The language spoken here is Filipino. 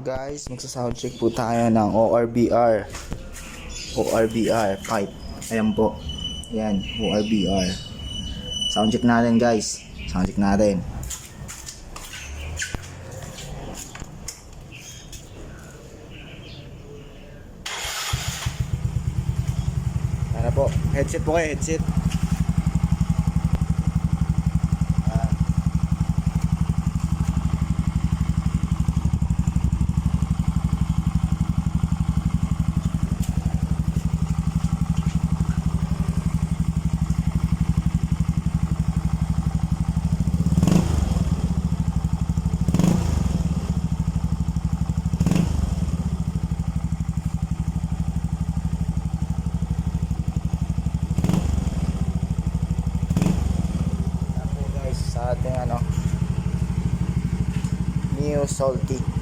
Guys, magsa-sound check po tayo ng ORBR pipe. Ayan po. Ayan, ORBR. Sound check natin guys. Sound check natin. Ano po? Headset po kayo, headset. Sa ating new soulty.